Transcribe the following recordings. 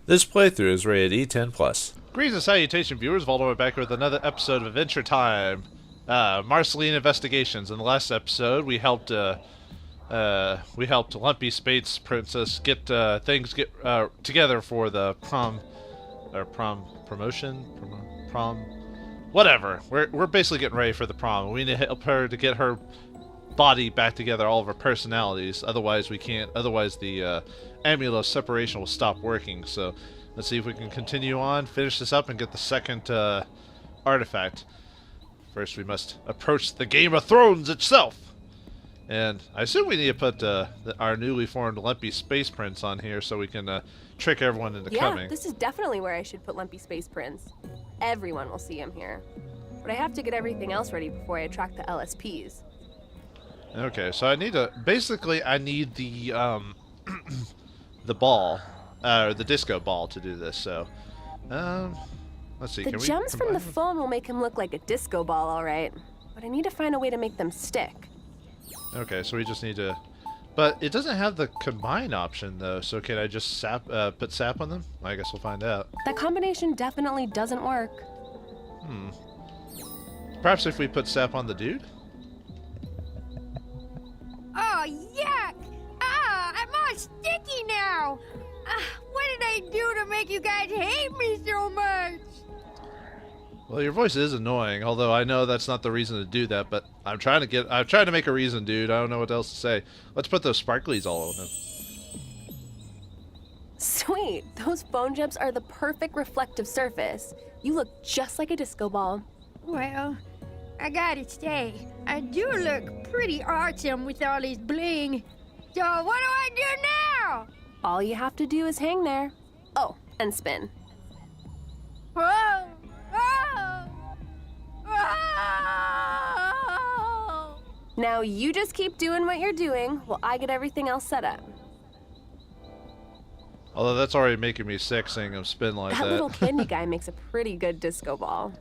This playthrough is rated E10+. Greetings and salutations, viewers. Vauldemare back with another episode of Adventure Time. Marceline Investigations. In the last episode, we helped Lumpy Space Princess get things together for the prom whatever. We're basically getting ready for the prom. We need to help her to get her body back together, all of her personalities. Otherwise, we can't. Otherwise, the amulet of separation will stop working. So, let's see if we can continue on, finish this up, and get the second artifact. First, we must approach the Game of Thrones itself. And I assume we need to put our newly formed Lumpy Space Prince on here so we can trick everyone into coming. Yeah, this is definitely where I should put Lumpy Space Prince. Everyone will see him here. But I have to get everything else ready before I attract the LSPs. Okay, so I need to... Basically, I need the, the ball, or the disco ball to do this, so... let's see, the can we... gems from the phone will make him look like a disco ball, alright. But I need to find a way to make them stick. Okay, so we just need to... But it doesn't have the combine option, though, so can I just put sap on them? I guess we'll find out. That combination definitely doesn't work. Perhaps if we put sap on the dude? Oh, yuck! Ah, I'm all sticky now! What did I do to make you guys hate me so much? Well, your voice is annoying, although I know that's not the reason to do that, but I'm trying to make a reason, dude. I don't know what else to say. Let's put those sparklies all over him. Sweet! Those phone gems are the perfect reflective surface. You look just like a disco ball. Well, I gotta say, I do look pretty awesome with all this bling. So what do I do now? All you have to do is hang there. Oh, and spin. Whoa! Whoa! Whoa! Now you just keep doing what you're doing while I get everything else set up. Although that's already making me sick seeing him spin like that. That little candy guy makes a pretty good disco ball.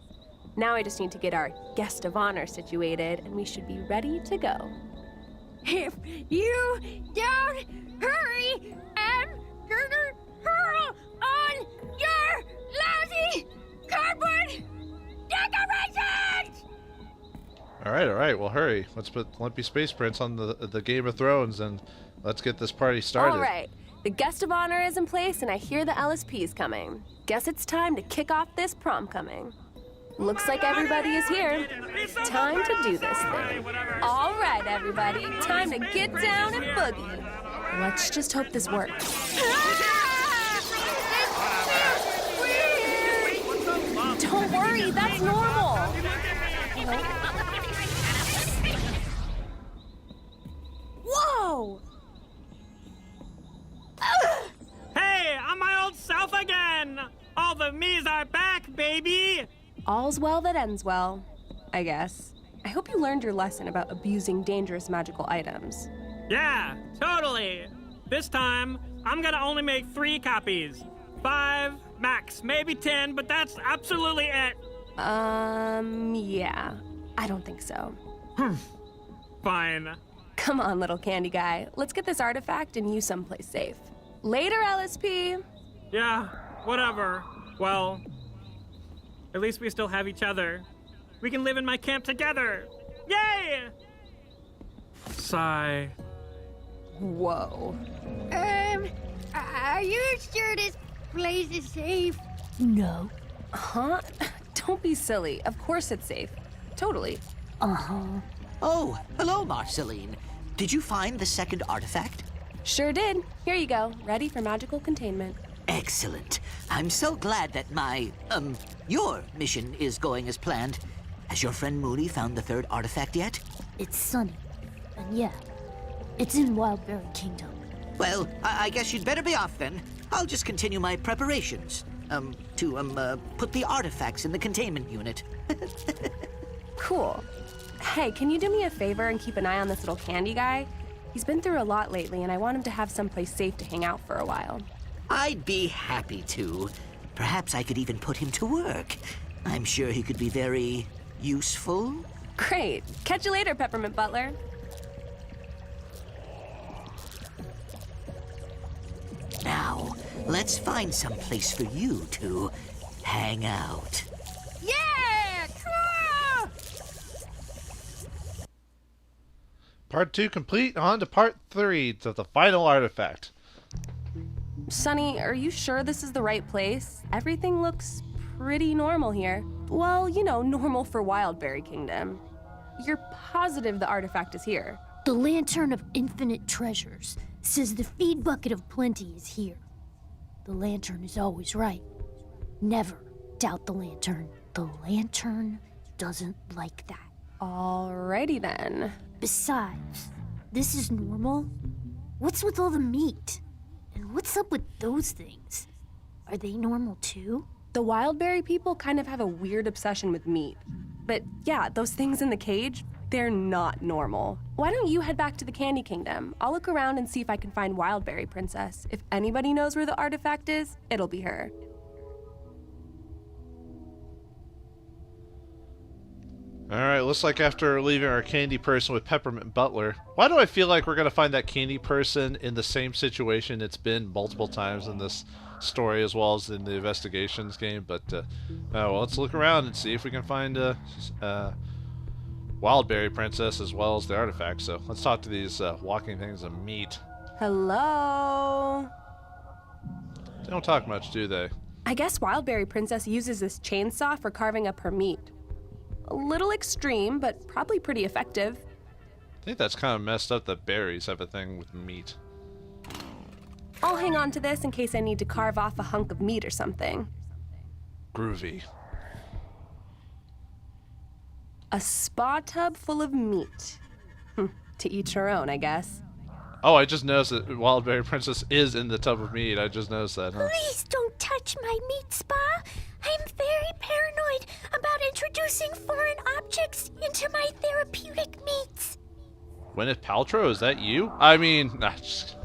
Now I just need to get our guest of honor situated, and we should be ready to go. If you don't hurry, I'm gonna hurl on your lousy cardboard decorations! Alright, well hurry. Let's put Lumpy Space Prince on the Game of Thrones and let's get this party started. Alright, the guest of honor is in place and I hear the LSPs coming. Guess it's time to kick off this prom coming. Looks like everybody is here. Time to do this thing. All right, everybody. Time to get down and boogie. Let's just hope this works. Don't worry, that's normal. Whoa! Hey, I'm my old self again! All the me's are back, baby! All's well that ends well, I guess. I hope you learned your lesson about abusing dangerous magical items. Yeah, totally! This time, I'm gonna only make 3 copies. 5, max, maybe 10, but that's absolutely it! Yeah. I don't think so. Fine. Come on, little candy guy. Let's get this artifact and use someplace safe. Later, LSP! Yeah, whatever. Well, at least we still have each other. We can live in my camp together! Yay! Sigh. Whoa. Are you sure this place is safe? No. Huh? Don't be silly. Of course it's safe. Totally. Oh, hello, Marceline. Did you find the second artifact? Sure did. Here you go. Ready for magical containment. Excellent. I'm so glad that your mission is going as planned. Has your friend Moody found the third artifact yet? It's sunny. And yeah, it's in Wildberry Kingdom. Well, I guess you'd better be off then. I'll just continue my preparations. To put the artifacts in the containment unit. Cool. Hey, can you do me a favor and keep an eye on this little candy guy? He's been through a lot lately, and I want him to have someplace safe to hang out for a while. I'd be happy to. Perhaps I could even put him to work. I'm sure he could be very useful. Great. Catch you later, Peppermint Butler. Now, let's find some place for you to hang out. Yeah! Cool! Part 2 complete. On to Part 3 to the final artifact. Sonny, are you sure this is the right place? Everything looks pretty normal here. Well, you know, normal for Wildberry Kingdom. You're positive the artifact is here? The Lantern of Infinite Treasures says the feed bucket of plenty is here. The Lantern is always right. Never doubt the Lantern. The Lantern doesn't like that. Alrighty then. Besides, this is normal. What's with all the meat? And what's up with those things? Are they normal too? The Wildberry people kind of have a weird obsession with meat. But yeah, those things in the cage, they're not normal. Why don't you head back to the Candy Kingdom? I'll look around and see if I can find Wildberry Princess. If anybody knows where the artifact is, it'll be her. Alright, looks like after leaving our candy person with Peppermint Butler, why do I feel like we're going to find that candy person in the same situation it's been multiple times in this story as well as in the investigations game? But, well, let's look around and see if we can find Wildberry Princess as well as the artifact. So let's talk to these walking things of meat. Hello? They don't talk much, do they? I guess Wildberry Princess uses this chainsaw for carving up her meat. A little extreme, but probably pretty effective. I think that's kind of messed up that berries have a thing with meat. I'll hang on to this in case I need to carve off a hunk of meat or something. Groovy. A spa tub full of meat. To each her own, I guess. Oh, I just noticed that Wildberry Princess is in the tub of meat. I just noticed that, huh? Please don't touch my meat spa. I'm very paranoid about introducing foreign objects into my therapeutic meats. Gwyneth Paltrow, is that you? I mean, nah, just...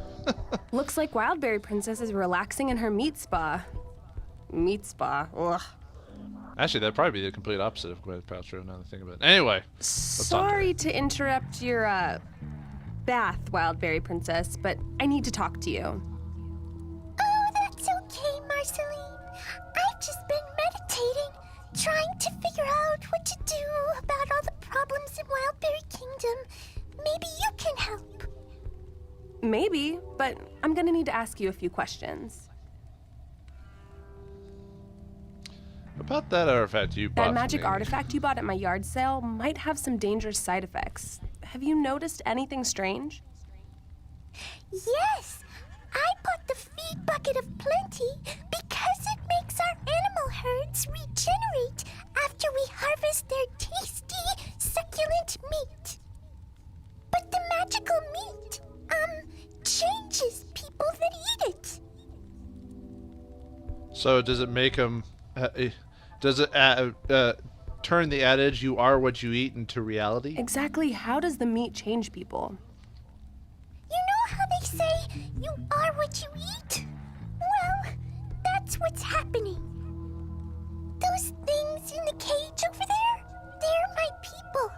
Looks like Wildberry Princess is relaxing in her meat spa. Meat spa, ugh. Actually, that'd probably be the complete opposite of Gwyneth Paltrow, now that I think about it. Anyway. Sorry to interrupt your, bath, Wildberry Princess, but I need to talk to you. Oh, that's okay, Marceline. I've just been meditating, trying to figure out what to do about all the problems in Wildberry Kingdom. Maybe you can help. Maybe, but I'm gonna need to ask you a few questions. About that artifact you bought That magic from me. artifact you bought at my yard sale might have some dangerous side effects. Have you noticed anything strange? Yes, I bought the feed bucket of plenty because it makes our animal herds regenerate after we harvest their tasty, succulent meat. But the magical meat, changes people that eat it. So does it make them... does it turn the adage, you are what you eat, into reality? Exactly how does the meat change people? You know how they say, you are what you eat? Well, that's what's happening. Those things in the cage over there, they're my people.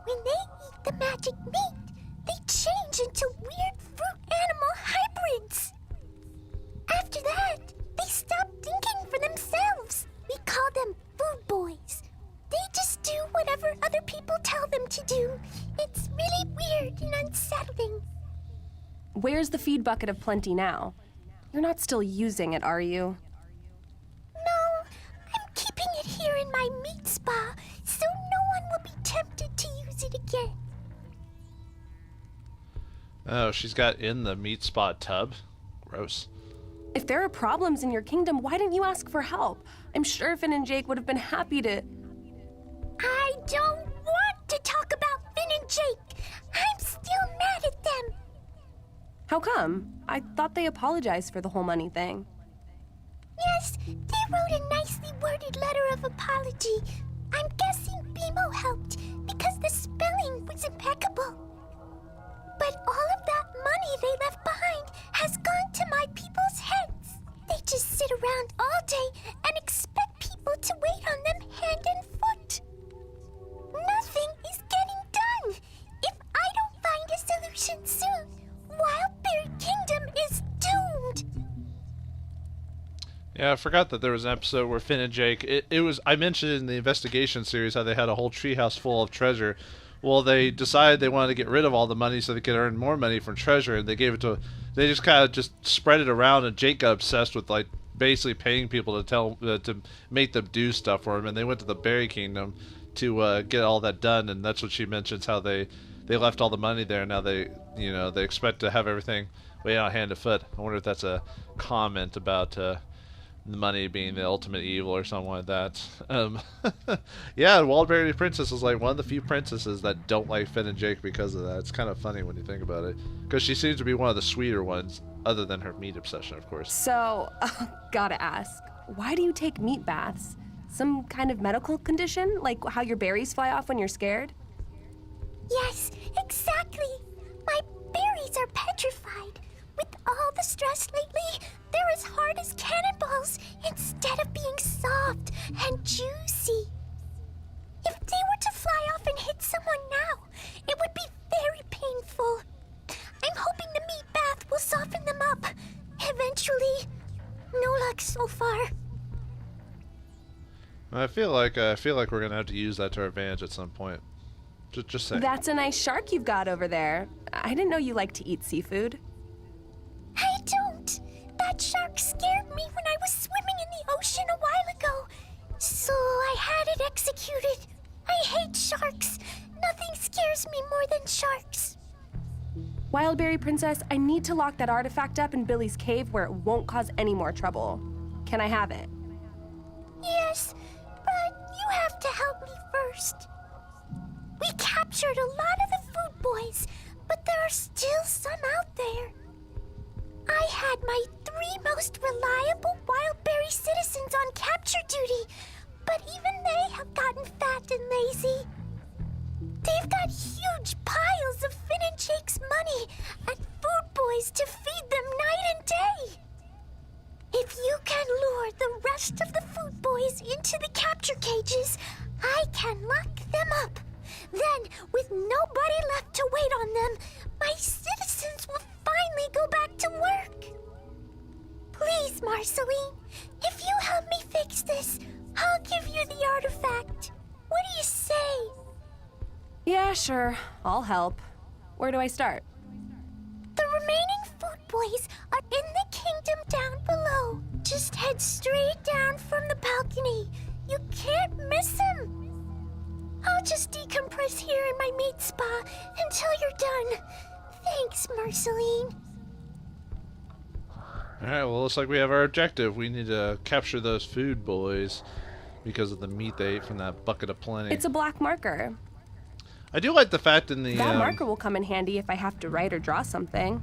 When they eat the magic meat, they change into weird fruit animal hybrids. After that, they stop thinking for themselves. We call them food boys. They just do whatever other people tell them to do. It's really weird and unsettling. Where's the feed bucket of plenty now? You're not still using it, are you? No, I'm keeping it here in my meat spa, so no one will be tempted to use it again. Oh, she's got in the meat spot tub? Gross. If there are problems in your kingdom, why didn't you ask for help? I'm sure Finn and Jake would have been happy to... I don't want to talk about Finn and Jake. I'm still mad at them. How come? I thought they apologized for the whole money thing. Yes, they wrote a nicely worded letter of apology. I'm guessing BMO helped because the spelling was impeccable. But all of that money they left behind has gone to my people's heads. They just sit around all day and expect people to wait on them hand and foot. Nothing is getting done. If I don't find a solution soon, Wildberry Kingdom is doomed. Yeah, I forgot that there was an episode where Finn and Jake. It was I mentioned in the investigation series how they had a whole treehouse full of treasure. Well, they decided they wanted to get rid of all the money so they could earn more money from treasure, and they gave it to. They just kind of just spread it around, and Jake got obsessed with like basically paying people to make them do stuff for him, and they went to the Berry Kingdom to get all that done, and that's what she mentions how they left all the money there. And now they expect to have everything way out hand to foot. I wonder if that's a comment about. The money being the ultimate evil or something like that. Yeah, Waldberry Princess is like one of the few princesses that don't like Finn and Jake because of that. It's kind of funny when you think about it. Because she seems to be one of the sweeter ones, other than her meat obsession, of course. So, gotta ask, why do you take meat baths? Some kind of medical condition? Like how your berries fly off when you're scared? Yes, exactly. My berries are petrified. With all the stress lately, they're as hard as cannonballs instead of being soft and juicy. If they were to fly off and hit someone now, it would be very painful. I'm hoping the meat bath will soften them up. Eventually. No luck so far. I feel like we're gonna have to use that to our advantage at some point. Just saying. That's a nice shark you've got over there. I didn't know you like to eat seafood. I don't. That shark scared me when I was swimming in the ocean a while ago. So I had it executed. I hate sharks. Nothing scares me more than sharks. Wildberry Princess, I need to lock that artifact up in Billy's cave where it won't cause any more trouble. Can I have it? Yes, but you have to help me first. We captured a lot of the food boys, but there are still some out there. I had my 3 most reliable Wildberry citizens on capture duty, but even they have gotten fat and lazy. They've got huge piles of Finn and Jake's money and food boys to feed them night and day. If you can lure the rest of the food boys into the capture cages, I can lock them up. Then, with nobody left to wait on them, my citizens will finally go back to work. Please, Marceline, if you help me fix this, I'll give you the artifact. What do you say? Yeah, sure. I'll help. Where do I start? The remaining food boys are in the kingdom down below. Just head straight down from the balcony. You can't miss them. I'll just decompress here in my meat spa until you're done. Thanks, Marceline. Alright, well, looks like we have our objective. We need to capture those food boys because of the meat they ate from that bucket of plenty. It's a black marker. I do like the fact in the... That marker will come in handy if I have to write or draw something.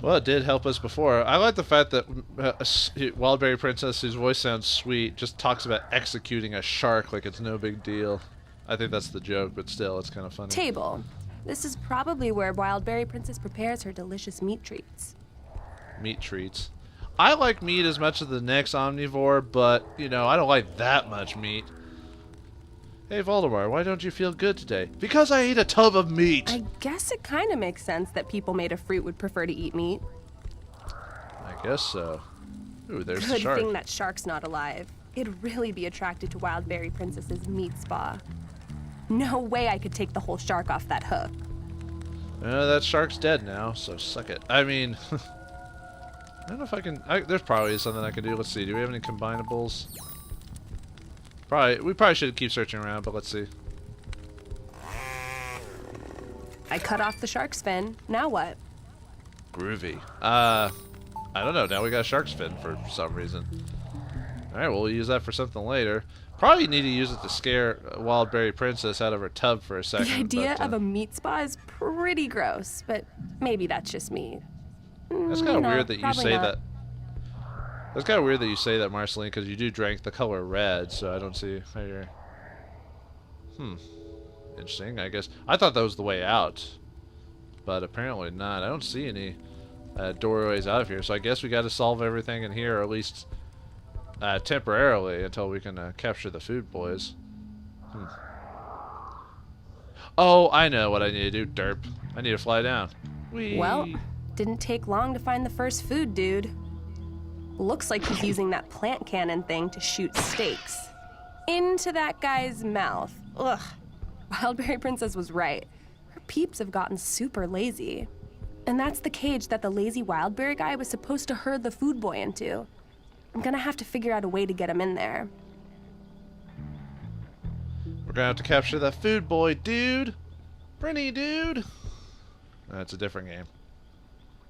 Well, it did help us before. I like the fact that Wildberry Princess, whose voice sounds sweet, just talks about executing a shark like it's no big deal. I think that's the joke, but still, it's kind of funny. Table. This is probably where Wildberry Princess prepares her delicious meat treats. Meat treats. I like meat as much as the next omnivore, but, you know, I don't like that much meat. Hey, Vauldemare, why don't you feel good today? Because I ate a tub of meat! I guess it kind of makes sense that people made of fruit would prefer to eat meat. I guess so. Ooh, there's the Good shark. thing that shark's not alive. It'd really be attracted to Wildberry Princess's meat spa. No way I could take the whole shark off that hook. That shark's dead now, so suck it. I mean, I don't know if I can... there's probably something I can do. Let's see. Do we have any combinables? We probably should keep searching around, but let's see. I cut off the shark's fin. Now what? Groovy. I don't know. Now we got a shark's fin for some reason. Alright, well, we'll use that for something later. Probably need to use it to scare Wildberry Princess out of her tub for a second. The idea of a meat spa is pretty gross, but maybe that's just me. That's kind of weird that you say not. that. That's kind of weird that you say that, Marceline, because you do drink the color red, so I don't see how you're... Interesting, I guess. I thought that was the way out, but apparently not. I don't see any doorways out of here, so I guess we got to solve everything in here, or at least temporarily, until we can capture the food boys. Oh, I know what I need to do, derp. I need to fly down. Whee! Well, didn't take long to find the first food, dude. Looks like he's using that plant cannon thing to shoot stakes into that guy's mouth. Ugh. Wildberry Princess was right. Her peeps have gotten super lazy. And that's the cage that the lazy Wildberry guy was supposed to herd the food boy into. I'm gonna have to figure out a way to get him in there. We're gonna have to capture that food boy, dude. Pretty dude. That's a different game.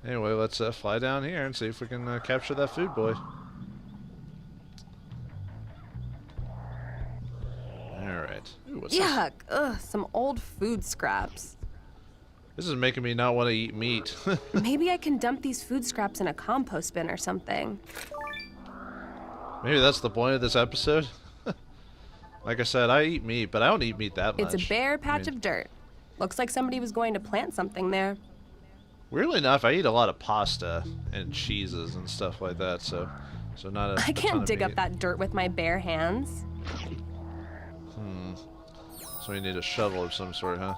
Anyway, let's fly down here and see if we can capture that food boy. Alright. Ooh, what's this? Yuck! Ugh, some old food scraps. This is making me not want to eat meat. Maybe I can dump these food scraps in a compost bin or something. Maybe that's the point of this episode. Like I said, I eat meat, but I don't eat meat that much. It's a bare patch of dirt. Looks like somebody was going to plant something there. Weirdly enough, I eat a lot of pasta and cheeses and stuff like that, so not a I ton can't of dig up meat. that dirt with my bare hands. So we need a shovel of some sort, huh?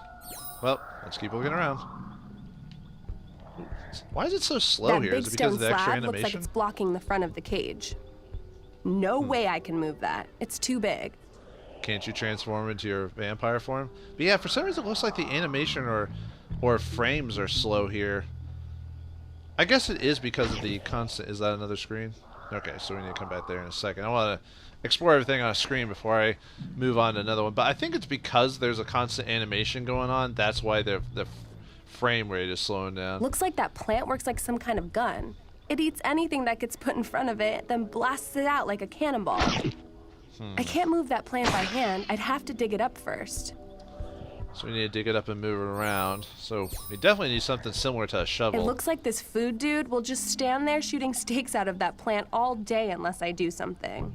Well, let's keep looking around. Why is it so slow That here? big Is it because stone of the extra slab looks like animation? it's blocking the front of the cage. No way I can move that. It's too big. Can't you transform into your vampire form? But yeah, for some reason it looks like the animation or frames are slow here. I guess it is because of the constant... Is that another screen? Okay, so we need to come back there in a second. I want to explore everything on a screen before I move on to another one. But I think it's because there's a constant animation going on. That's why the frame rate is slowing down. Looks like that plant works like some kind of gun. It eats anything that gets put in front of it, then blasts it out like a cannonball. I can't move that plant by hand. I'd have to dig it up first. So we need to dig it up and move it around. So we definitely need something similar to a shovel. It looks like this food dude will just stand there shooting steaks out of that plant all day unless I do something.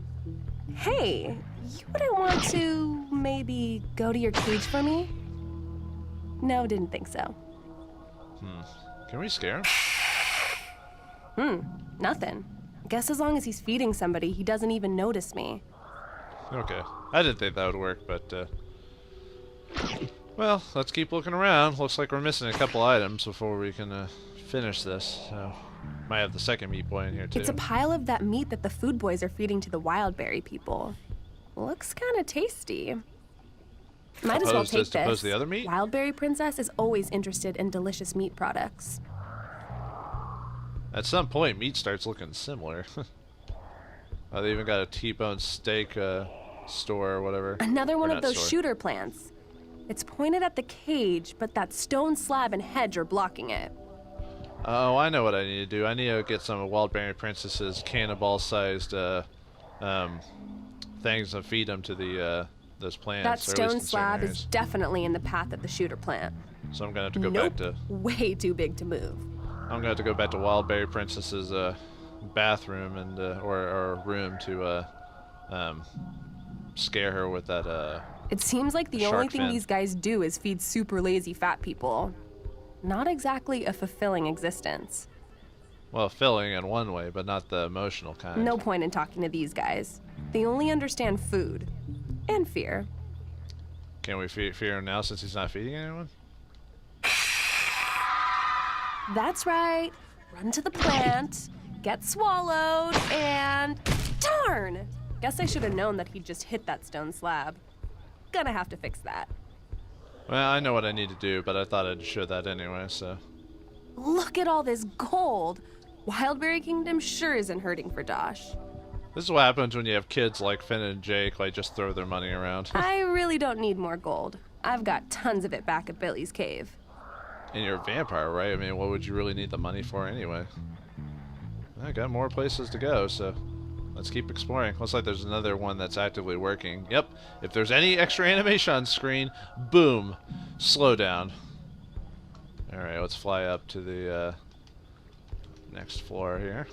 Hey, you wouldn't want to maybe go to your cage for me? No, didn't think so. Can we scare him? Nothing. Guess as long as he's feeding somebody, he doesn't even notice me. Okay. I didn't think that would work, but well, let's keep looking around. Looks like we're missing a couple items before we can finish this. So might have the second meat boy in here too. It's a pile of that meat that the food boys are feeding to the Wildberry people. Looks kind of tasty. Might as well take Opposed this. to the other meat? Wildberry Princess is always interested in delicious meat products. At some point, meat starts looking similar. Oh, they even got a T-bone steak store or whatever. Another one Or of not those store. shooter plants. It's pointed at the cage, but that stone slab and hedge are blocking it. Oh, I know what I need to do. I need to get some of Wildberry Princess's cannonball-sized things and feed them to the those plants. That or at least stone in certain slab is areas. definitely in the path of the shooter plant. So I'm gonna have to go Nope, back to. way too big to move. I'm gonna have to go back to Wildberry Princess's bathroom and or room to scare her with that. It seems like the only Shark thing fin. these guys do is feed super lazy fat people. Not exactly a fulfilling existence. Well, filling in one way, but not the emotional kind. No point in talking to these guys. They only understand food. And fear. Can we fear him now since he's not feeding anyone? That's right. Run to the plant, get swallowed, and... Darn! Guess I should have known that he'd just hit that stone slab. Gonna have to fix that. Well, I know what I need to do, but I thought I'd show that anyway, so... Look at all this gold! Wildberry Kingdom sure isn't hurting for Josh. This is what happens when you have kids like Finn and Jake, like, just throw their money around. I really don't need more gold. I've got tons of it back at Billy's cave. And you're a vampire, right? I mean, what would you really need the money for anyway? I got more places to go, so let's keep exploring. Looks like there's another one that's actively working. Yep, if there's any extra animation on screen, boom, slow down. Alright, let's fly up to the next floor here.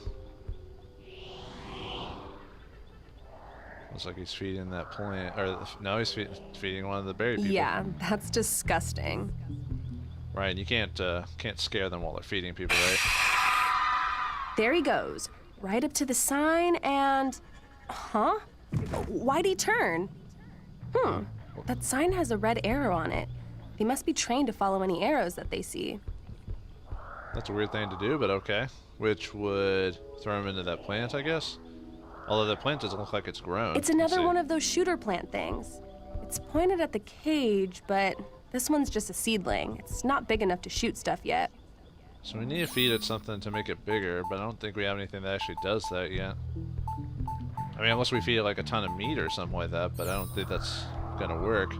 Looks like he's feeding that plant, or no, he's feeding one of the berry people. Yeah, that's disgusting. Right, and you can't scare them while they're feeding people, right? There he goes. Right up to the sign and... Huh? Why'd he turn? That sign has a red arrow on it. They must be trained to follow any arrows that they see. That's a weird thing to do, but okay. Which would throw him into that plant, I guess? Although that plant doesn't look like it's grown. It's another one of those shooter plant things. It's pointed at the cage, but this one's just a seedling. It's not big enough to shoot stuff yet. So we need to feed it something to make it bigger, but I don't think we have anything that actually does that yet. I mean, unless we feed it like a ton of meat or something like that, but I don't think that's gonna work.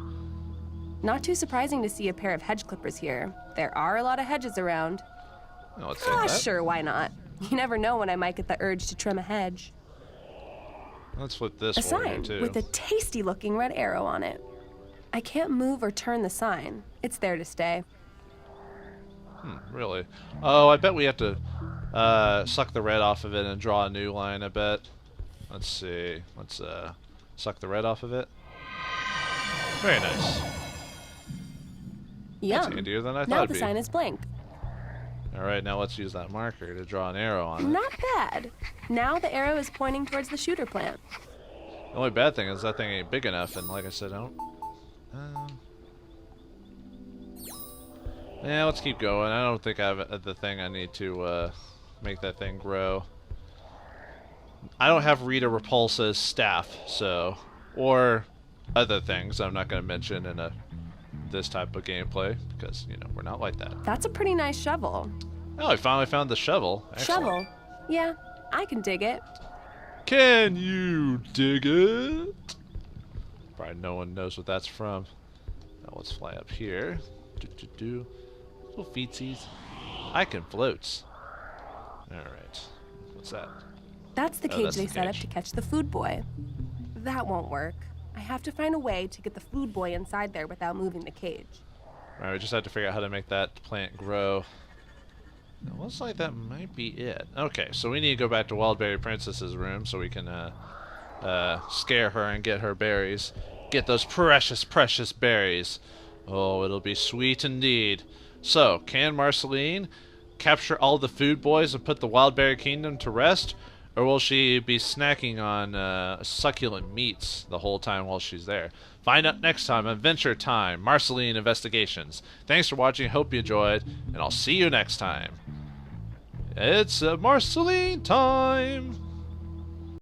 Not too surprising to see a pair of hedge clippers here. There are a lot of hedges around. No, let's take that. Sure, why not? You never know when I might get the urge to trim a hedge. Let's flip this A for you, sign too. with a tasty-looking red arrow on it. I can't move or turn the sign. It's there to stay. Really? Oh, I bet we have to suck the red off of it and draw a new line, I bet. Let's see. Let's suck the red off of it. Very nice. Yum. That's handier than I thought Now it'd the be. sign is blank. Alright, now let's use that marker to draw an arrow on it. Not bad. Now the arrow is pointing towards the shooter plant. The only bad thing is that thing ain't big enough, and like I said, I don't... yeah, let's keep going. I don't think I have the thing I need to make that thing grow. I don't have Rita Repulsa's staff, so... Or other things I'm not going to mention in this type of gameplay, because, you know, we're not like that. That's a pretty nice shovel. Oh, I finally found the shovel. Excellent. Shovel? Yeah, I can dig it. Can you dig it? Probably no one knows what that's from. Now let's fly up here. Little feetsies. I can float. Alright. What's that? That's the Oh, cage that's they the set up cage. to catch the food boy. That won't work. I have to find a way to get the food boy inside there without moving the cage. Alright, we just have to figure out how to make that plant grow. It looks like that might be it. Okay, so we need to go back to Wildberry Princess's room so we can scare her and get her berries. Get those precious, precious berries. Oh, it'll be sweet indeed. So, can Marceline capture all the food boys and put the Wildberry Kingdom to rest? Or will she be snacking on succulent meats the whole time while she's there? Find out next time on Adventure Time, Marceline Investigations. Thanks for watching, hope you enjoyed, and I'll see you next time. It's Marceline time!